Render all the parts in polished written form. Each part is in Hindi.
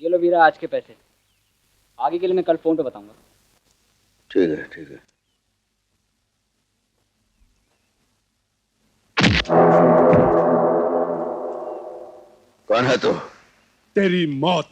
ये लो वीरा आज के पैसे। आगे के लिए मैं कल फोन पे बताऊंगा। ठीक है ठीक है। कौन है तू? तेरी मौत।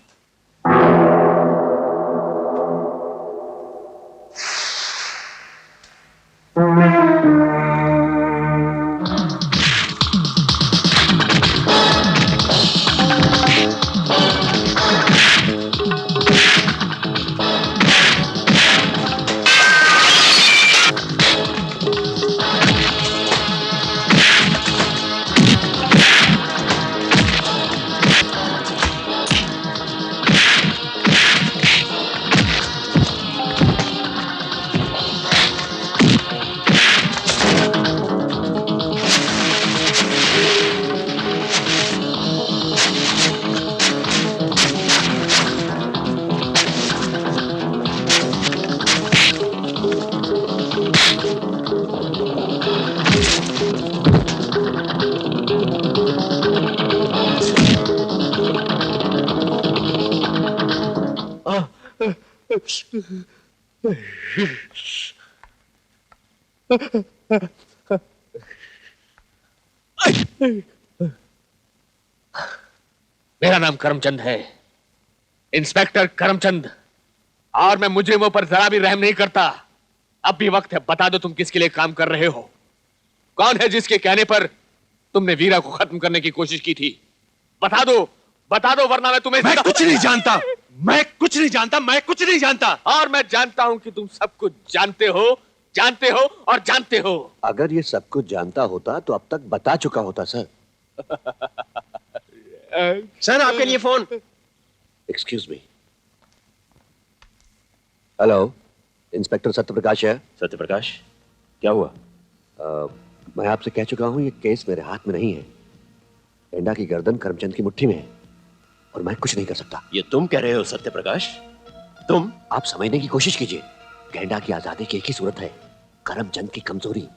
मेरा नाम करमचंद है, इंस्पेक्टर करमचंद, और मैं मुजरिमों पर जरा भी रहम नहीं करता। अब भी वक्त है, बता दो तुम किसके लिए काम कर रहे हो? कौन है जिसके कहने पर तुमने वीरा को खत्म करने की कोशिश की थी? बता दो वरना मैं तुम्हें मैं कुछ नहीं जानता, मैं कुछ नहीं जानता, मैं कुछ नहीं जानता। और मैं जानता हूं कि तुम सब कुछ जानते हो और जानते हो। अगर ये सब कुछ जानता होता तो अब तक बता चुका होता सर। सर आपके लिए phone. Excuse me. Hello, inspector Satyaprakash है? सत्यप्रकाश, क्या हुआ? मैं आपसे कह चुका हूं ये केस मेरे हाथ में नहीं है। गेंडा की गर्दन करमचंद की मुट्ठी में है और मैं कुछ नहीं कर सकता। ये तुम कह रहे हो सत्यप्रकाश? तुम? आप समझने की कोशिश कीजिए। गेंडा की आजादी की एक ही सूरत है, करमचंद की कमजोरी।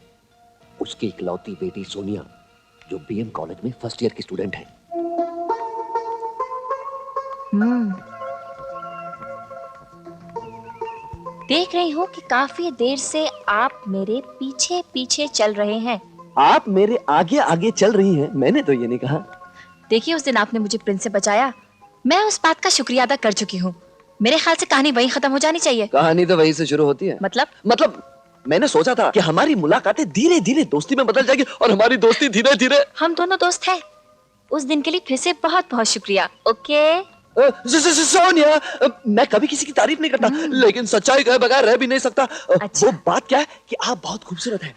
उसकी इकलौती बेटी सोनिया जो बीएम कॉलेज में फर्स्ट ईयर की स्टूडेंट है। देख रही हूँ कि काफी देर से आप मेरे पीछे पीछे चल रहे हैं। आप मेरे आगे आगे चल रही हैं, मैंने तो ये नहीं कहा। देखिए, उस दिन आपने मुझे प्रिंस से बचाया, मैं उस बात का शुक्रिया अदा कर चुकी हूँ। मेरे ख्याल से कहानी वहीं खत्म हो जानी चाहिए। कहानी तो वहीं से शुरू होती है। मतलब मैंने सोचा था कि हमारी मुलाकातें धीरे धीरे दोस्ती में बदल जाएगी और हमारी दोस्ती धीरे धीरे। हम दोनों दोस्त हैं। उस दिन के लिए फिर से बहुत बहुत शुक्रिया। ओके सोनिया, मैं कभी किसी की तारीफ नहीं करता, लेकिन सच्चाई कहे बगैर रह भी नहीं सकता। अच्छा। वो बात क्या है कि आप बहुत खूबसूरत हैं।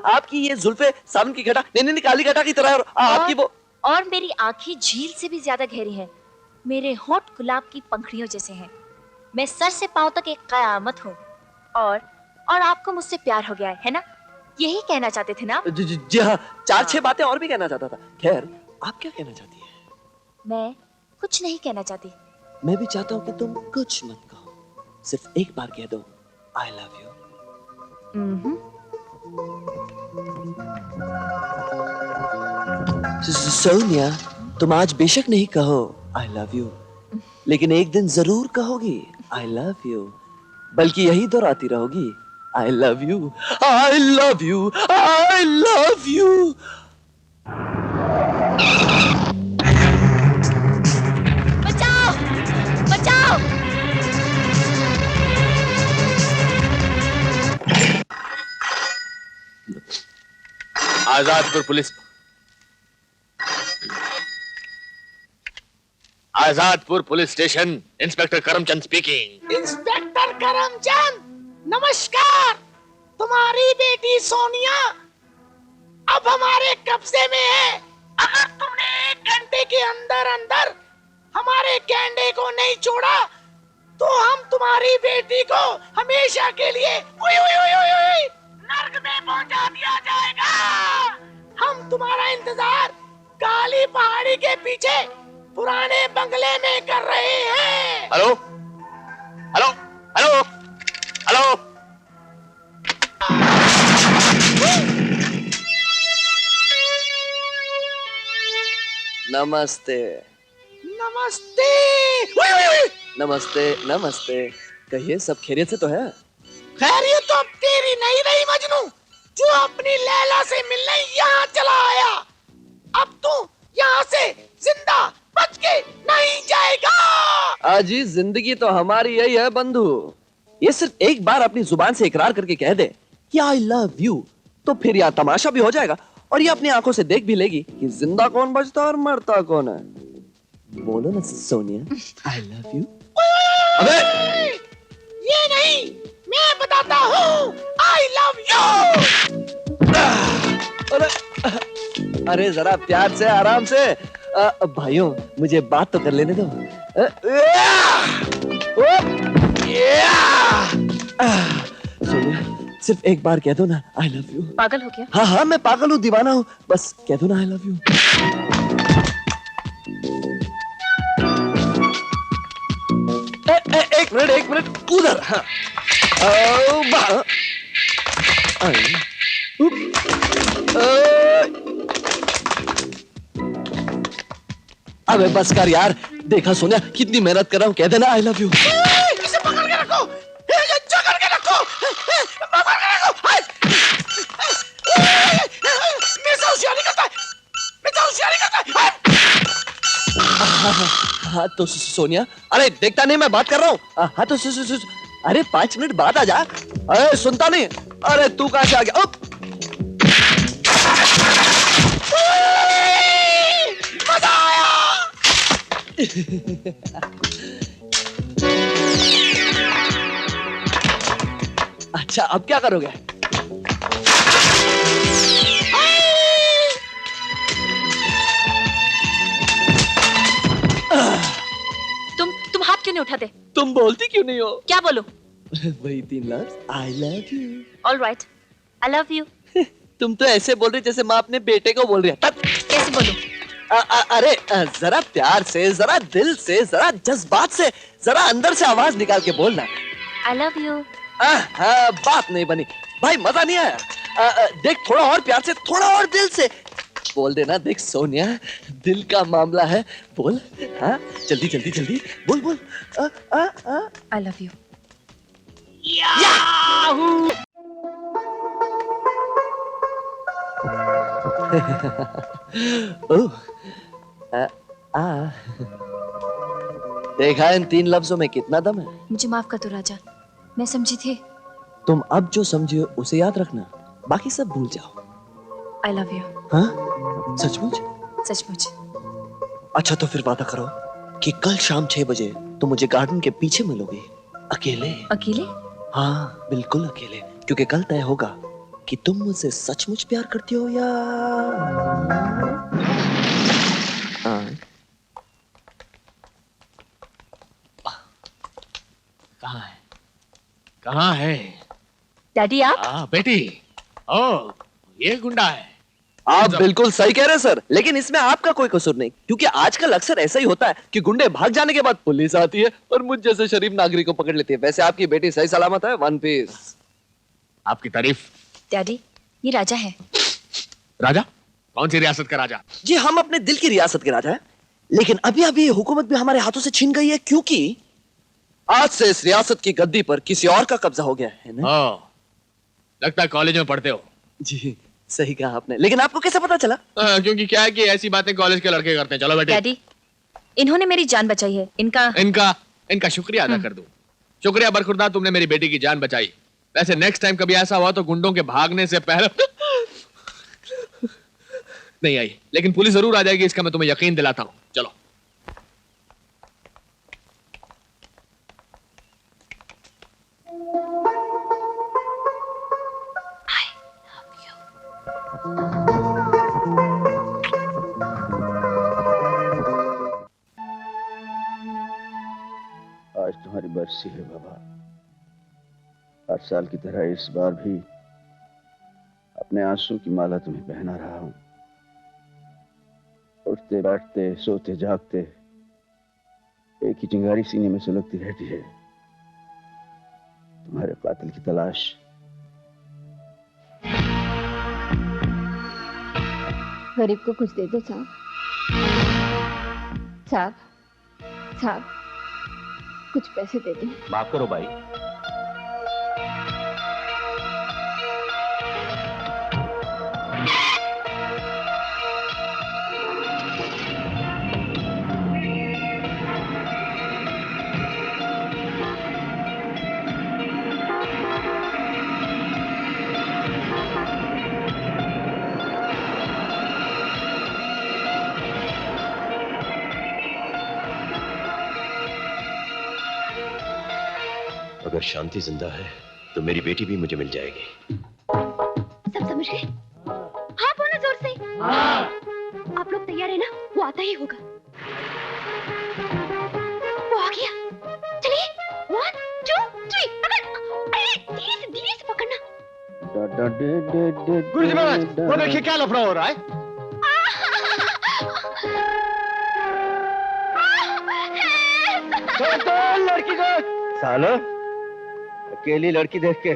आपकी ये जुल्फे सावन की घटा, नहीं काली घटा की तरह है, और आपकी वो और मेरी आंखें झील से भी ज्यादा गहरी हैं। मेरे होंठ गुलाब की पंखुड़ियों जैसे हैं। मैं सर से पांव तक एक कयामत हूँ। और आपको मुझसे प्यार हो गया है ना? यही कहना चाहते थे ना? जी हाँ, 4-6 बातें और भी कहना चाहता था। खैर, आप क्या कहना चाहती हैं? मैं कुछ नहीं कहना चाहती। मैं भी चाहता हूँ कि तुम कुछ मत कहो, सिर्फ एक बार कह दो आई लव यू। सोनिया, तुम आज बेशक नहीं कहो आई लव यू, लेकिन एक दिन जरूर कहोगी आई लव यू, बल्कि यही दोहराती रहोगी I love you, I love you, I love you. बचाओ बचाओ। Azadpur police station, inspector Karamchand speaking. Inspector Karamchand, नमस्कार। तुम्हारी बेटी सोनिया अब हमारे कब्जे में है। अगर तुमने 1 घंटे के अंदर अंदर हमारे गैंडे को नहीं छोड़ा तो हम तुम्हारी बेटी को हमेशा के लिए नर्क में पहुंचा दिया जाएगा। हम तुम्हारा इंतजार काली पहाड़ी के पीछे पुराने बंगले में कर रहे हैं। Hello hello hello hello. नमस्ते। नमस्ते। नमस्ते नमस्ते, कहिए सब खैरियत से तो है? खैरियत तो अब तेरी नहीं रही मजनू, जो अपनी लैला से मिलने यहाँ चला आया। अब तू यहाँ से जिंदा बच के नहीं जाएगा। आजी जिंदगी तो हमारी यही है बंधु। ये सिर्फ एक बार अपनी जुबान से इकरार करके कह दे कि आई लव यू, तो फिर यह तमाशा भी हो जाएगा और ये अपनी आंखों से देख भी लेगी कि जिंदा कौन बचता और मरता कौन है। बोलो ना सोनिया, आई लव यू। अबे ये नहीं, मैं बताता हूँ आई लव यू। अरे जरा प्यार से आराम से। भाइयों मुझे बात तो कर लेने दो। सोनिया सिर्फ एक बार कह दो ना आई लव यू। पागल हो गया? हाँ हाँ मैं पागल हूँ, दीवाना हूँ, बस कह दो ना आई लव यू। एक मिनट उधर। हाँ अबे बस कर यार, देखा सोनिया कितनी मेहनत कर रहा हूँ, कह देना आई लव यू। इसे पकड़ के रखो, जकड़ के रखो, पकड़ के रखो। मेरे होशियारी करता है, मेरे होशियारी करता है। हाँ तो सोनिया, अरे देखता नहीं मैं बात कर रहा हूँ। हाँ तो अरे 5 मिनट बाद आ जा। अरे सुनता नहीं, अरे तू कहाँ से आ गया? मजा आया। अच्छा अब क्या करोगे? तुम हाथ क्यों नहीं उठाते? तुम बोलती क्यों नहीं हो? क्या बोलूं? वही 3 लफ्ज, I love you. All right, I love you. तुम तो ऐसे बोल रही जैसे माँ अपने बेटे को बोल रही है। कैसे बोलूं? अरे जरा प्यार से, जरा दिल से, जरा जज्बात से, जरा अंदर से आवाज निकाल के बोलना। I love you. हाँ बात नहीं बनी भाई, मजा नहीं आया। देख थोड़ा और प्यार से, थोड़ा और दिल से बोल देना। देख सोनिया दिल का मामला है, बोल। हाँ जल्दी जल्दी जल्दी बोल बोल। I love you. देखा इन 3 लफ्जों में कितना दम है। मुझे माफ कर दो राजा, मैं समझी थी। तुम अब जो समझे हो उसे याद रखना, बाकी सब भूल जाओ। I love you. हाँ सचमुच? सचमुच। अच्छा तो फिर वादा करो कि कल शाम 6 बजे तुम मुझे गार्डन के पीछे मिलोगे, अकेले। अकेले? हाँ बिल्कुल अकेले, क्योंकि कल तय होगा कि तुम मुझसे सचमुच प्यार करती हो या कहाँ है? कहाँ है? डैडी आप? बेटी, ओ ये गुंडा है। आप बिल्कुल सही कह रहे हैं सर, लेकिन इसमें आपका कोई कसूर नहीं, क्योंकि आजकल अक्सर ऐसा ही होता है कि गुंडे भाग जाने के बाद पुलिस आती है और मुझ जैसे शरीफ नागरिक को पकड़ लेती है। वैसे आपकी बेटी सही सलामत है, 1 पीस। आपकी तारीफ। डैडी ये राजा है। राजा? कौन सी रियासत का राजा? जी हम अपने दिल की रियासत के राजा हैं, लेकिन अभी अभी हुकूमत भी हमारे हाथों से छीन गई है, क्योंकि आज से इस रियासत की गद्दी पर किसी और का कब्जा हो गया है ना? लगता है कॉलेज में पढ़ते हो। जी सही कहा आपने, लेकिन आपको कैसे पता चला? क्योंकि क्या है कि ऐसी बातें कॉलेज के लड़के करते हैं। चलो बेटे। डैडी इन्होंने मेरी जान बचाई है, इनका शुक्रिया अदा कर दूं। शुक्रिया बरखुरदार, तुमने मेरी बेटी की जान बचाई। वैसे नेक्स्ट टाइम कभी ऐसा हुआ तो गुंडों के भागने से पहले नहीं आई, लेकिन पुलिस जरूर आ जाएगी, इसका मैं तुम्हें यकीन दिलाता हूं। चलो। आज तुम्हारी बरसी है बाबा। हर साल की तरह इस बार भी अपने आंसू की माला तुम्हें पहना रहा हूं। उठते बैठते सोते जागते एक ही चिंगारी सीने में सुलगती रहती है, तुम्हारे कातिल की तलाश। गरीब को कुछ दे दो साहब। साहब साहब कुछ पैसे दे दो। माफ करो भाई। अगर शांति जिंदा है तो मेरी बेटी भी मुझे मिल जाएगी। सब समझ गए? हाँ बोलो जोर से। हाँ। आप लोग तैयार है ना? वो आता ही होगा। वो आ गया। चलिए 1 2 3 पकड़। अरे धीरे से पकड़ना। गुरुजी महाराज, वो देखिए क्या लफड़ा हो रहा है। लड़की को सालो, अकेली लड़की देख के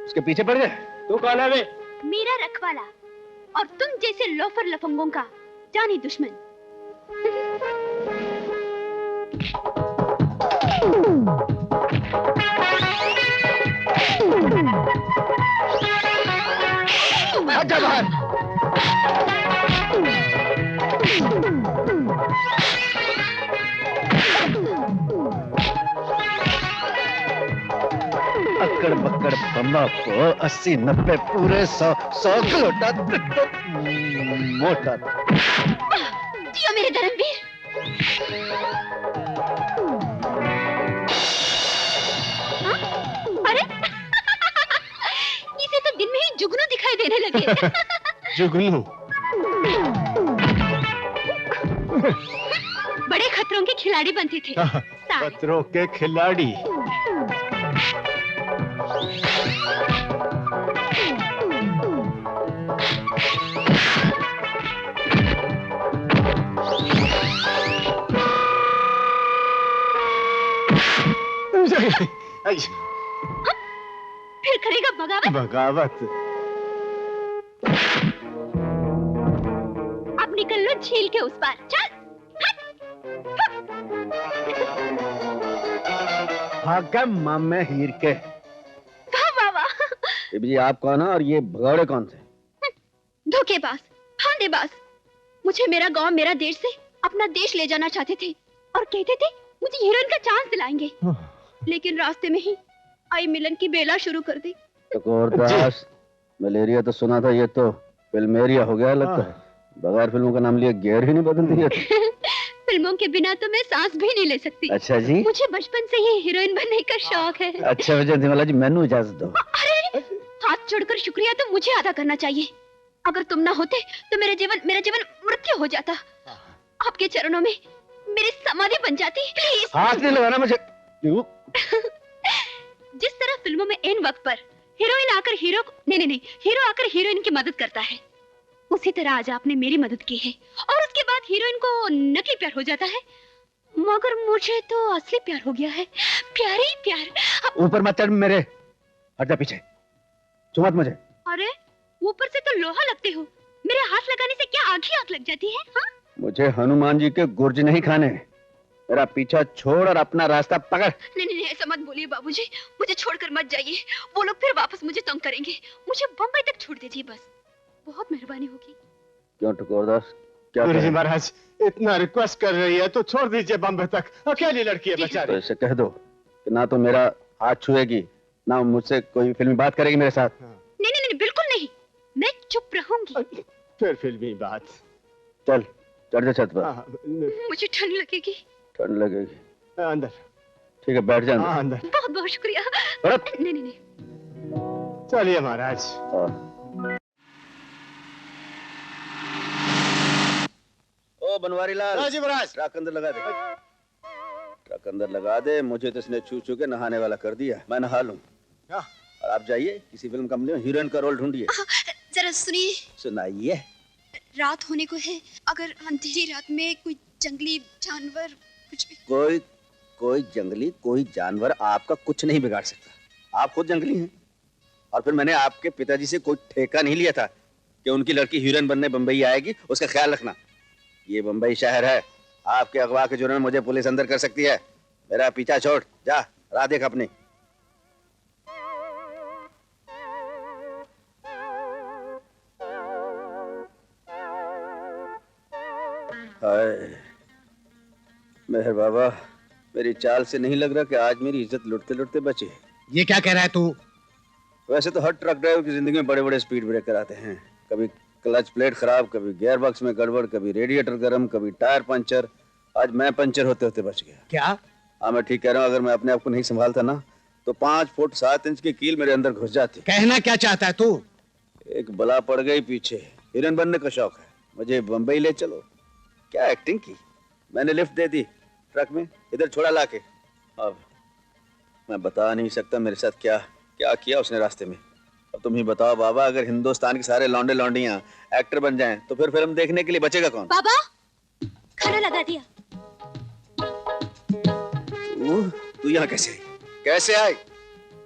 उसके पीछे पड़ गए। तू कौन है बे? मेरा रखवाला और तुम जैसे लोफर लफंगों का जानी दुश्मन। आजा बाहर। अक्कड़ बक्कड़ बम्बा को 80 90 पूरे 100 किलोटा मोटा। जियो मेरे धर्मवीर। अरे इसे तो दिन में ही जुगनू दिखाई देने लगे। जुगनू? बड़े खतरों के खिलाड़ी बनते थे। खतरों के खिलाड़ी। फिर करेगा बगावत? बगावत? अब निकल लो झील के उस पार। चल। भागा मामे हीर के। वाह वाह वाह। जी आप कौन है और ये भगौड़े कौन थे? धोखेबाज, फांदेबाज। मुझे मेरा गांव, मेरा देश से अपना देश ले जाना चाहते थे और कहते थे मुझे हीरोइन का चांस दिलाएंगे। लेकिन रास्ते में ही आई मिलन की बेला शुरू कर दी। दास, मलेरिया तो सुना था, ये तो फिल्मेरिया हो गया लगता है। बगैर फिल्मों का नाम लिया गेर ही नहीं बदल दिया। फिल्मों के बिना तो मैं सांस भी नहीं ले सकती। अच्छा जी। मुझे बचपन से ही हीरोइन बनने का शौक है। अच्छा विजय जी, मैनू इजाजत दो। अरे हाथ जोड़कर शुक्रिया तो मुझे अदा करना चाहिए। अगर तुम ना होते तो मेरा जीवन मृत्यु हो जाता। आपके चरणों में मेरी समाधि बन जाती। प्लीज हाथ नहीं लगाना मुझे। जिस तरह फिल्मों में एन वक्त पर हीरोइन आकर हीरो आकर हीरोइन की मदद करता है, उसी तरह आज आपने मेरी मदद की है और उसके बाद हीरोइन को नकली प्यार हो जाता है, मगर मुझे तो असली प्यार हो गया है। प्यार ही प्यार। ऊपर मत चढ़ मेरे, हट जा पीछे, छू मत मुझे। अरे ऊपर से तो लोहा लगते हो, मेरे हाथ लगाने से क्या आग ही आग लग जाती है? हाँ? मुझे हनुमान जी के गुर्ज नहीं खाने। मेरा पीछा छोड़ और अपना रास्ता पकड़। नहीं ऐसा मत बोलिए बाबूजी, मुझे छोड़कर मत जाइए। वो लोग फिर वापस मुझे तंग करेंगे। मुझे बम्बई तक छोड़ दीजिए बस, बहुत मेहरबानी होगी। क्यों ठकुरदास, क्या गुरुजी महाराज इतना रिक्वेस्ट कर रही है तो छोड़ दीजिए बम्बई तक। अकेली लड़की है बेचारी। तो इसे कह दो कि ना तो मेरा हाथ छुएगी, ना मुझसे कोई फिल्मी बात करेगी मेरे साथ। नहीं बिल्कुल नहीं, मैं चुप रहूंगी। फिर फिल्मी बात। चल चढ़ जा छत पर। मुझे ठंड लगेगी। ठंड लगेगी? अंदर। ठीक है बैठ जा अंदर। बहुत बहुत शुक्रिया। नहीं चलिए महाराज। ओ बनवारी लाल जी महाराज। ट्रक अंदर लगा दे, ट्रक अंदर लगा दे। मुझे तो इसने छू छू के नहाने वाला कर दिया, मैं नहा लूं। और आप जाइए किसी फिल्म कंपनी में हीरोइन का रोल ढूंढिए। जरा सुनिए। सुनाइए। रात होने को है, अगर अंधेरी रात में कोई जंगली जानवर कुछ भी। कोई जंगली कोई जानवर आपका कुछ नहीं बिगाड़ सकता। आप खुद जंगली हैं। और फिर मैंने आपके पिताजी से कोई ठेका नहीं लिया था कि उनकी लड़की हीरोइन बनने बंबई आएगी, उसका ख्याल रखना। ये बंबई शहर है, आपके अगवा के जुर्म में मुझे पुलिस अंदर कर सकती है। मेरा पीछा छोड़, जा राह देख अपनी। हाय मेहर बाबा, मेरी चाल से नहीं लग रहा कि आज मेरी इज्जत लुटते लुटते बची है। ये क्या कह रहा है तू? वैसे तो हर ट्रक ड्राइवर की जिंदगी में बड़े बड़े स्पीड ब्रेकर आते हैं। कभी क्लच प्लेट खराब, कभी गियर बॉक्स में गड़बड़, कभी रेडिएटर गर्म, कभी टायर पंचर। आज मैं पंचर होते होते बच गया। क्या? हाँ मैं ठीक कह रहा हूँ। अगर मैं अपने आप को नहीं संभालता ना तो 5 फुट 7 इंच की कील मेरे अंदर घुस जाती। कहना क्या चाहता है तू? एक बला पड़ गई पीछे। हीरोइन बनने का शौक है, मुझे बम्बई ले चलो। क्या एक्टिंग की, मैंने लिफ्ट दे दी ट्रक में, इधर छोड़ा लाके। अब मैं बता नहीं सकता मेरे साथ क्या क्या किया उसने रास्ते में। अब तुम ही बताओ बाबा, अगर हिंदुस्तान के सारे लौंडे लौंडियां एक्टर बन जाएं तो फिर फिल्म देखने के लिए बचेगा कौन? बाबा खाना लगा दिया। तू यहाँ कैसे आई? कैसे आई?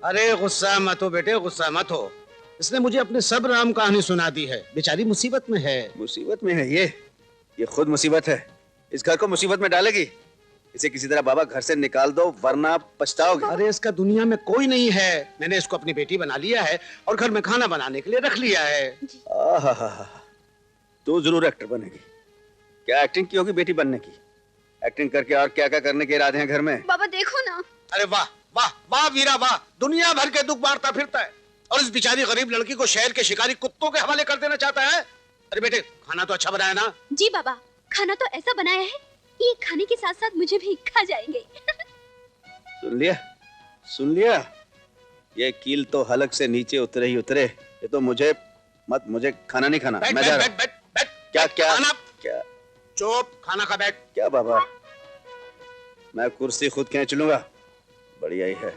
अरे गुस्सा मत हो बेटे, गुस्सा मत हो। इसने मुझे अपने सब राम कहानी सुना दी है। बेचारी मुसीबत में है। मुसीबत में है ये खुद मुसीबत है। इस घर को मुसीबत में डालेगी। इसे किसी तरह बाबा घर से निकाल दो वरना पछताओगे। अरे इसका दुनिया में कोई नहीं है। मैंने इसको अपनी बेटी बना लिया है और घर में खाना बनाने के लिए रख लिया है। तू जरूर एक्टर बनेगी। क्या एक्टिंग की होगी बेटी बनने की? एक्टिंग करके और क्या क्या करने के इरादे हैं घर में? बाबा देखो ना। अरे वाह वाह वाह वीरा वाह, दुनिया भर के दुख बांटता फिरता है और इस बेचारी गरीब लड़की को शहर के शिकारी कुत्तों के हवाले कर देना चाहता है। अरे बेटे खाना तो अच्छा बनाया ना? जी बाबा, खाना तो ऐसा बनाया है कि ये खाने के साथ साथ मुझे भी खा जाएंगे। सुन लिया, ये कील तो हलक से नीचे उतरे ही उतरे। ये तो मुझे खाना नहीं खाना। मैं जा रहा हूं। क्या क्या खाना? क्या? चुप, खाना खा बैठ। क्या बाबा, मैं कुर्सी खुद खींच लूंगा। बढ़िया ही है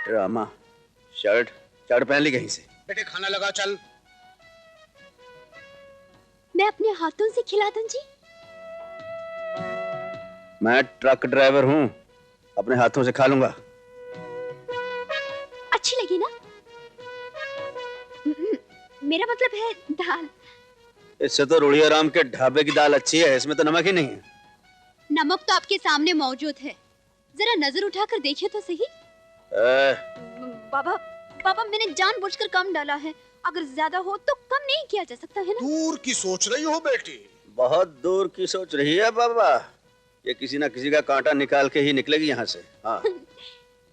ड्रामा। शर्ट पहन ली कहीं से? बेटे खाना लगा, चल। मैं अपने हाथों से खिला दूं जी। मैं ट्रक ड्राइवर हूँ, अपने हाथों से खा लूंगा। अच्छी लगी ना? मेरा मतलब है दाल। इससे तो रुड़िया राम के ढाबे की दाल अच्छी है, इसमें तो नमक ही नहीं है। नमक तो आपके सामने मौजूद है, जरा नजर उठाकर देखिए तो सही। बाबा मैंने जानबूझकर कम डाला है, अगर ज्यादा हो तो कम नहीं किया जा सकता है ना? दूर की सोच रही हो बेटी। बहुत दूर की सोच रही है बाबा, ये किसी ना किसी का कांटा निकाल के ही निकलेगी यहाँ से। हाँ।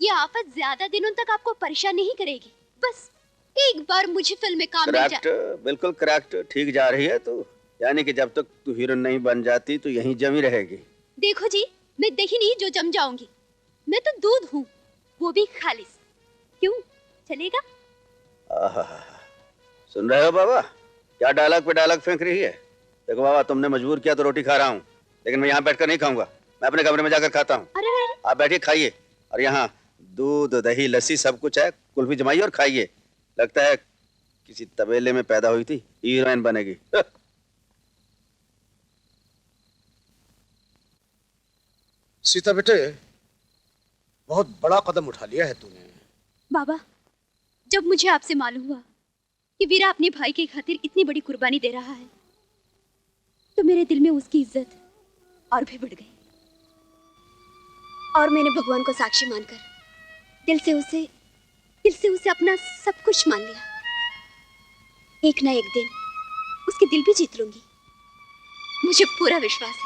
ये आफत ज्यादा दिनों तक आपको परेशान नहीं करेगी, बस एक बार मुझे फिल्म में काम मिल जाए। बिल्कुल करेक्ट, ठीक जा रही है तू। यानी कि जब तक तू हीरोइन नहीं बन जाती तो यहीं जमी रहेगी। देखो जी, मैं दही नहीं जो जम जाऊंगी, मैं तो दूध हूँ, वो भी खालिस। क्यों, चलेगा? सुन रहे हो बाबा, क्या डायलॉग पे डायलॉग फेंक रही है? देखो बाबा, तुमने मजबूर किया तो रोटी खा रहा हूँ, लेकिन मैं यहाँ बैठकर नहीं खाऊंगा, मैं अपने कमरे में जाकर खाता हूँ। आप बैठिए खाइए, और यहाँ दूध दही लस्सी सब कुछ है, कुल्फी जमाइए और खाइए। लगता है किसी तबेले में पैदा हुई थी, हीरोइन बनेगी। सीता बेटे, बहुत बड़ा कदम उठा लिया है तूने। बाबा, जब मुझे आपसे मालूम हुआ कि वीरा अपने भाई की खातिर इतनी बड़ी कुर्बानी दे रहा है, तो मेरे दिल में उसकी इज्जत और भी बढ़ गई, और मैंने भगवान को साक्षी मानकर दिल से उसे अपना सब कुछ मान लिया। एक ना एक दिन उसके दिल भी जीत लूंगी, मुझे पूरा विश्वास है।